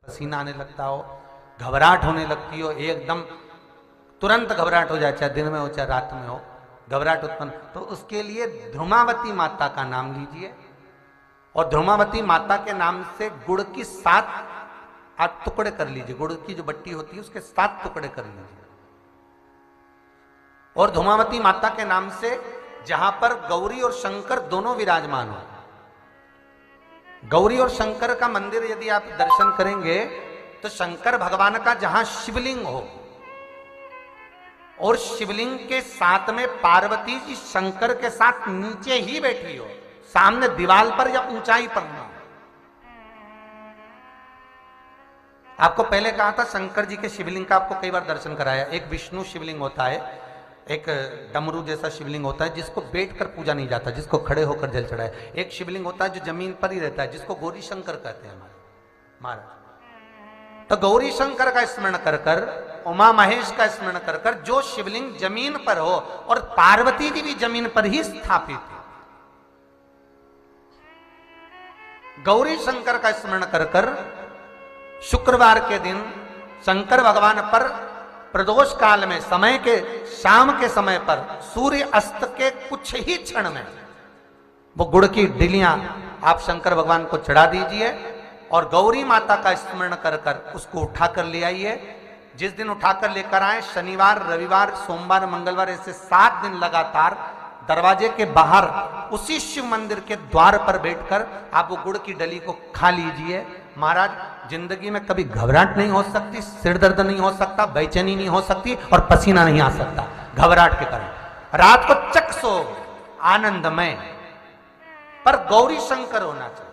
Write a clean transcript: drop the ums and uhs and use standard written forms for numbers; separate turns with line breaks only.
पसीना आने लगता हो, घबराहट होने लगती हो, एकदम तुरंत घबराहट हो जाए, चाहे दिन में हो चाहे रात में हो, घबराहट उत्पन्न, तो उसके लिए ध्रुमावती माता का नाम लीजिए और ध्रुमावती माता के नाम से गुड़ की 7 8 टुकड़े कर लीजिए। गुड़ की जो बट्टी होती है उसके 7 टुकड़े कर लीजिए और ध्रुमावती माता के नाम से जहां पर गौरी और शंकर दोनों विराजमान हो, गौरी और शंकर का मंदिर यदि आप दर्शन करेंगे तो शंकर भगवान का जहां शिवलिंग हो और शिवलिंग के साथ में पार्वती जी शंकर के साथ नीचे ही बैठी हो, सामने दीवार पर या ऊंचाई पर ना। आपको पहले कहा था शंकर जी के शिवलिंग का आपको कई बार दर्शन कराया। एक विष्णु शिवलिंग होता है, एक डमरू जैसा शिवलिंग होता है जिसको बैठकर पूजा नहीं जाता, जिसको खड़े होकर जल चढ़ाए। एक शिवलिंग होता है जो जमीन पर ही रहता है, जिसको गौरी शंकर कहते हैं हमारे महाराज। तो गौरी शंकर का स्मरण कर कर, उमा महेश का स्मरण कर कर, जो शिवलिंग जमीन पर हो और पार्वती जी भी जमीन पर ही स्थापित है, गौरी शंकर का स्मरण कर कर शुक्रवार के दिन शंकर भगवान पर प्रदोष काल में समय के शाम के समय पर सूर्य अस्त के कुछ ही क्षण में वो गुड़ की डिलियां आप शंकर भगवान को चढ़ा दीजिए और गौरी माता का स्मरण कर कर उसको उठाकर ले आइए। जिस दिन उठाकर लेकर आए, शनिवार रविवार सोमवार मंगलवार ऐसे 7 दिन लगातार दरवाजे के बाहर उसी शिव मंदिर के द्वार पर बैठकर आप वो गुड़ की डली को खा लीजिए। महाराज, जिंदगी में कभी घबराहट नहीं हो सकती, सिर दर्द नहीं हो सकता, बेचैनी नहीं हो सकती और पसीना नहीं आ सकता घबराहट के कारण। रात को चक सो आनंदमय, पर गौरी शंकर होना चाहिए।